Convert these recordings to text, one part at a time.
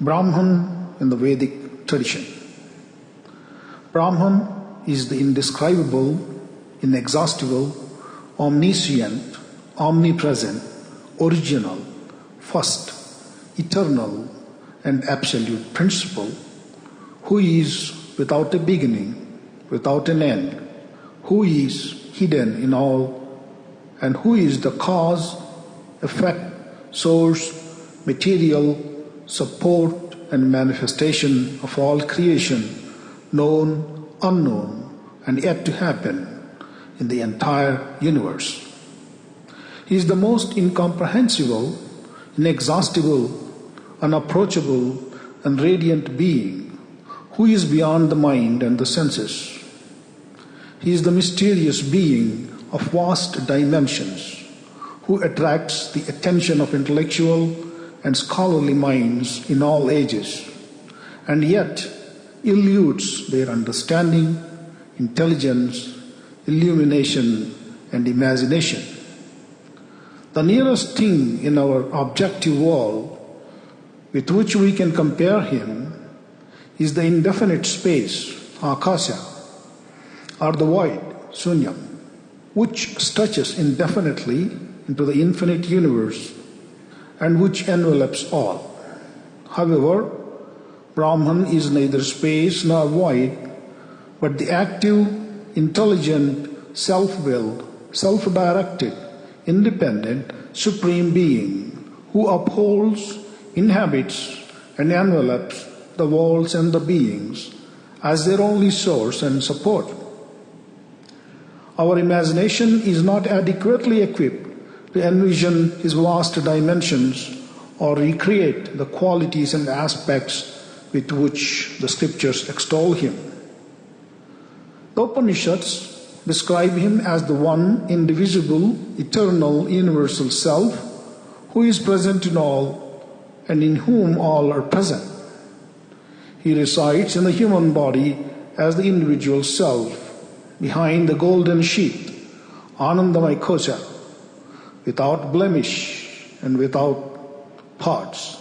Brahman in the Vedic tradition. Brahman is the indescribable, inexhaustible, omniscient, omnipresent, original, first, eternal, and absolute principle, who is without a beginning, without an end, who is hidden in all, and who is the cause, effect, source, material, support, and manifestation of all creation, known, unknown, and yet to happen in the entire universe. He is the most incomprehensible, inexhaustible, unapproachable, and radiant being, who is beyond the mind and the senses. He is the mysterious being of vast dimensions, who attracts the attention of intellectual and scholarly minds in all ages, and yet eludes their understanding, intelligence, illumination, and imagination. The nearest thing in our objective world with which we can compare him is the indefinite space, akasha, or the void, sunyam, which stretches indefinitely into the infinite universe and which envelops all. However, Brahman is neither space nor void, but the active, intelligent, self-willed, self-directed, independent, supreme being who upholds, inhabits, and envelops the worlds and the beings as their only source and support. Our imagination is not adequately equipped to envision his vast dimensions or recreate the qualities and aspects with which the scriptures extol him. The Upanishads describe him as the one indivisible, eternal, universal self who is present in all and in whom all are present. He resides in the human body as the individual self behind the golden sheath, Anandamaya Kosha, without blemish and without parts.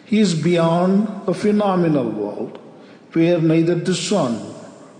He is beyond the phenomenal world, where neither the sun,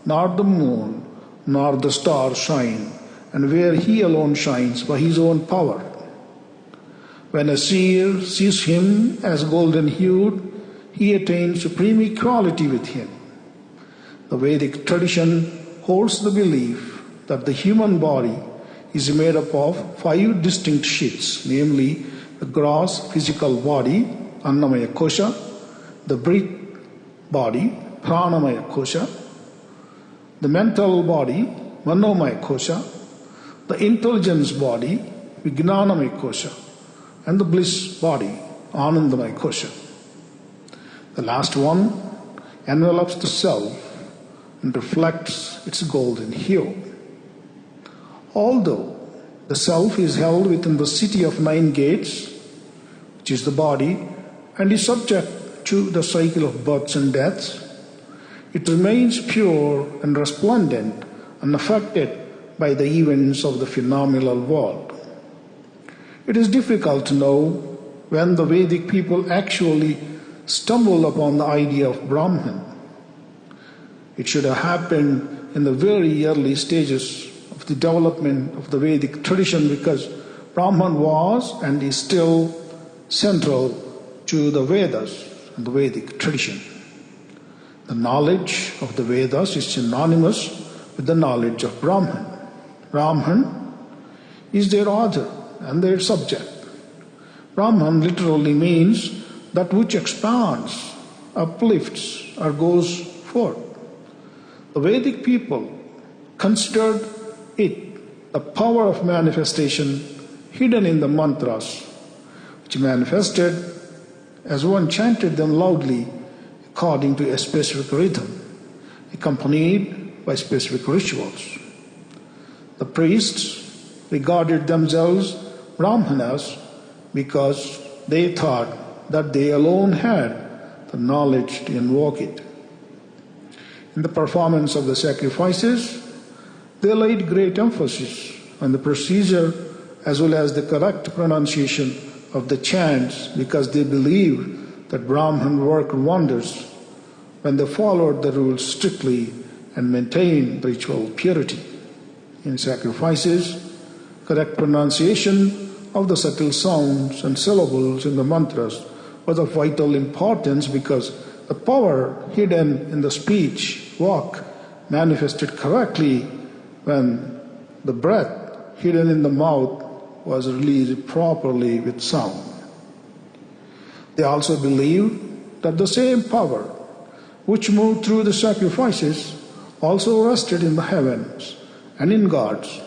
nor the moon, nor the stars shine, and where he alone shines by his own power. When a seer sees him as golden-hued, he attains supreme equality with him. The Vedic tradition holds the belief that the human body is made up of 5 distinct sheaths, namely the gross physical body, Annamaya Kosha, the breath body, Pranamaya Kosha, the mental body, Manomaya Kosha, the intelligence body, Vijnanamaya Kosha, and the bliss body, Anandamaya Kosha. The last one envelops the self and reflects its golden hue. Although the self is held within the city of 9 gates, which is the body, and is subject to the cycle of births and deaths, it remains pure and resplendent, unaffected by the events of the phenomenal world. It is difficult to know when the Vedic people actually stumbled upon the idea of Brahman. It should have happened in the very early stages of the development of the Vedic tradition, because Brahman was and is still central to the Vedas and the Vedic tradition. The knowledge of the Vedas is synonymous with the knowledge of Brahman. Brahman is their author and their subject. Brahman literally means that which expands, uplifts, or goes forth. The Vedic people considered it the power of manifestation hidden in the mantras, which manifested as one chanted them loudly according to a specific rhythm, accompanied by specific rituals. The priests regarded themselves Brahmanas because they thought that they alone had the knowledge to invoke it. In the performance of the sacrifices, they laid great emphasis on the procedure as well as the correct pronunciation of the chants, because they believed that Brahman worked wonders when they followed the rules strictly and maintained ritual purity. In sacrifices, correct pronunciation of the subtle sounds and syllables in the mantras was of vital importance because the power hidden in the speech, walk, manifested correctly when the breath hidden in the mouth was released properly with sound. They also believed that the same power which moved through the sacrifices also rested in the heavens and in gods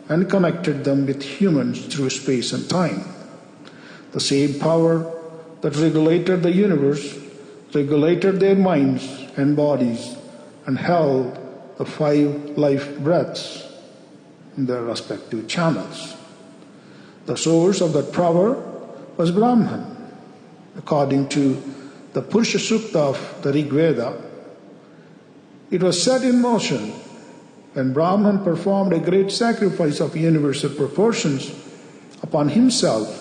and connected them with humans through space and time. The same power that regulated the universe regulated their minds and bodies and held the 5 life breaths in their respective channels. The source of that power was Brahman. According to the Purusha Sukta of the Rig Veda, it was set in motion when Brahman performed a great sacrifice of universal proportions upon himself,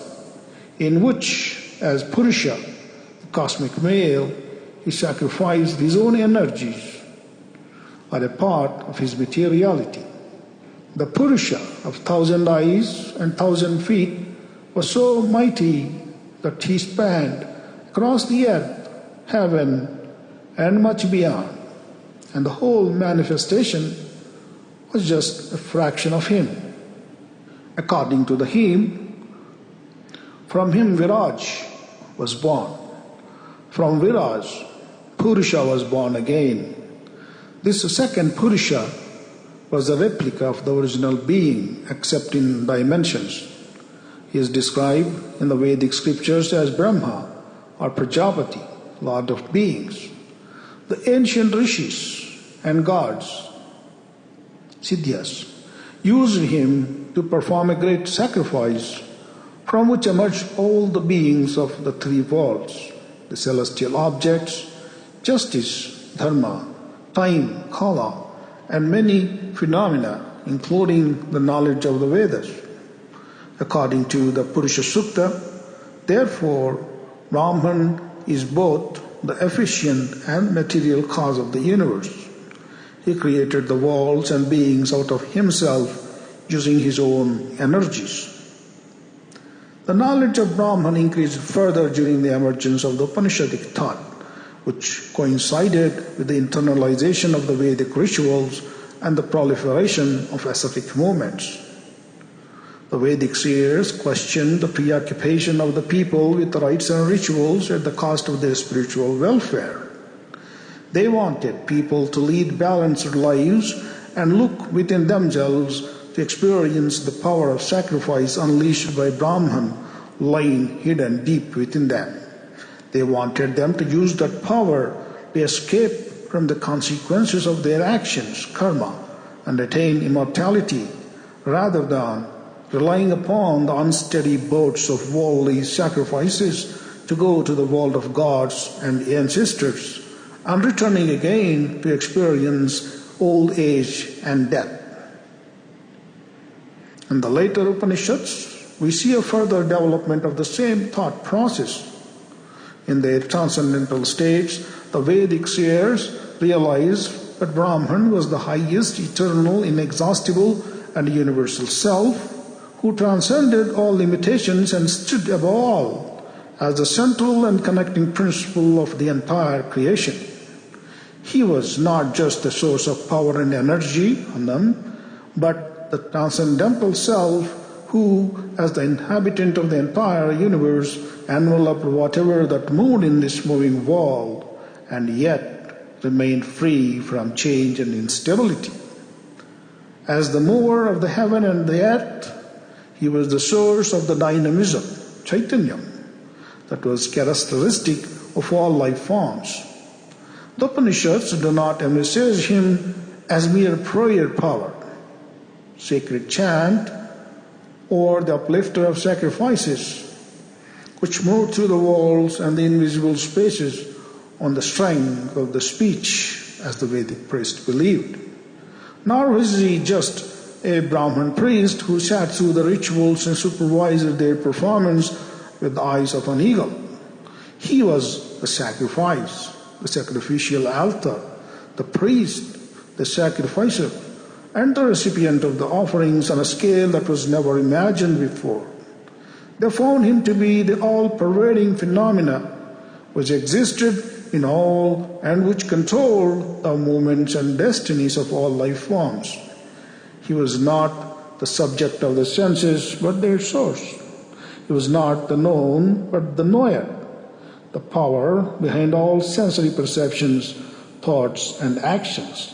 in which, as Purusha, the cosmic male, he sacrificed his own energies or a part of his materiality. The Purusha of 1,000 eyes and 1,000 feet was so mighty that he spanned across the earth, heaven, and much beyond, and the whole manifestation was just a fraction of him. According to the hymn, from him Viraj was born. From Viraj, Purusha was born again. This second Purusha was a replica of the original being, except in dimensions. He is described in the Vedic scriptures as Brahma or Prajapati, Lord of beings. The ancient rishis and gods, Siddhyas, used him to perform a great sacrifice from which emerged all the beings of the 3 worlds, the celestial objects, justice, dharma, time, kala, and many phenomena, including the knowledge of the Vedas. According to the Purusha Sukta, therefore, Brahman is both the efficient and material cause of the universe. He created the worlds and beings out of himself using his own energies. The knowledge of Brahman increased further during the emergence of the Upanishadic thought, which coincided with the internalization of the Vedic rituals and the proliferation of ascetic movements. The Vedic seers questioned the preoccupation of the people with rites and rituals at the cost of their spiritual welfare. They wanted people to lead balanced lives and look within themselves to experience the power of sacrifice unleashed by Brahman lying hidden deep within them. They wanted them to use that power to escape from the consequences of their actions, karma, and attain immortality, rather than relying upon the unsteady boats of worldly sacrifices to go to the world of gods and ancestors, and returning again to experience old age and death. In the later Upanishads, we see a further development of the same thought process. In their transcendental states, the Vedic seers realized that Brahman was the highest, eternal, inexhaustible, and universal self who transcended all limitations and stood above all as the central and connecting principle of the entire creation. He was not just the source of power and energy on them, but the transcendental self who, as the inhabitant of the entire universe, enveloped whatever that moved in this moving world, and yet remained free from change and instability. As the mover of the heaven and the earth, he was the source of the dynamism, Chaitanyam, that was characteristic of all life forms. The Upanishads do not envisage him as mere prayer power, sacred chant, or the uplifter of sacrifices, which moved through the worlds and the invisible spaces on the strength of the speech, as the Vedic priest believed. Nor was he just a Brahman priest who sat through the rituals and supervised their performance with the eyes of an eagle. He was the sacrifice, the sacrificial altar, the priest, the sacrificer, and the recipient of the offerings on a scale that was never imagined before. They found him to be the all-pervading phenomena which existed in all and which controlled the movements and destinies of all life forms. He was not the subject of the senses, but their source. He was not the known, but the knower, the power behind all sensory perceptions, thoughts, and actions.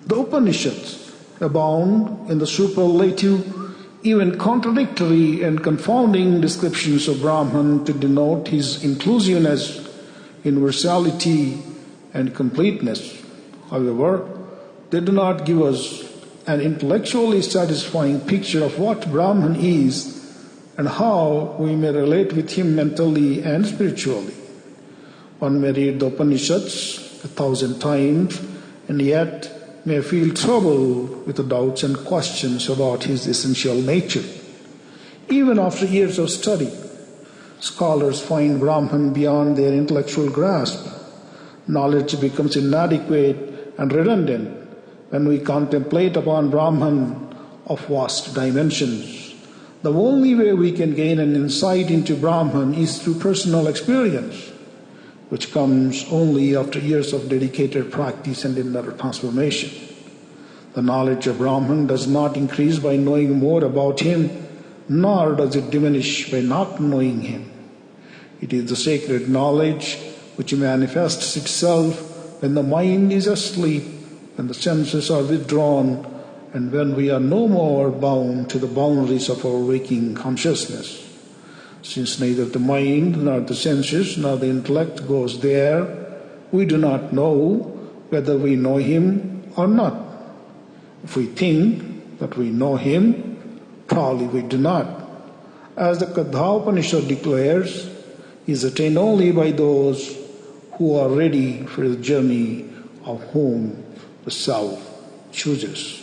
The Upanishads abound in the superlative, even contradictory and confounding descriptions of Brahman to denote his inclusiveness, universality, and completeness. However, they do not give us an intellectually satisfying picture of what Brahman is and how we may relate with him mentally and spiritually. One may read the Upanishads 1,000 times and yet may feel trouble with the doubts and questions about his essential nature. Even after years of study, scholars find Brahman beyond their intellectual grasp. Knowledge becomes inadequate and redundant when we contemplate upon Brahman of vast dimensions. The only way we can gain an insight into Brahman is through personal experience, which comes only after years of dedicated practice and inner transformation. The knowledge of Brahman does not increase by knowing more about him, nor does it diminish by not knowing him. It is the sacred knowledge which manifests itself when the mind is asleep, when the senses are withdrawn, and when we are no more bound to the boundaries of our waking consciousness. Since neither the mind, nor the senses, nor the intellect goes there, we do not know whether we know him or not. If we think that we know him, probably we do not. As the Katha Upanishad declares, he is attained only by those who are ready for the journey of whom the self chooses.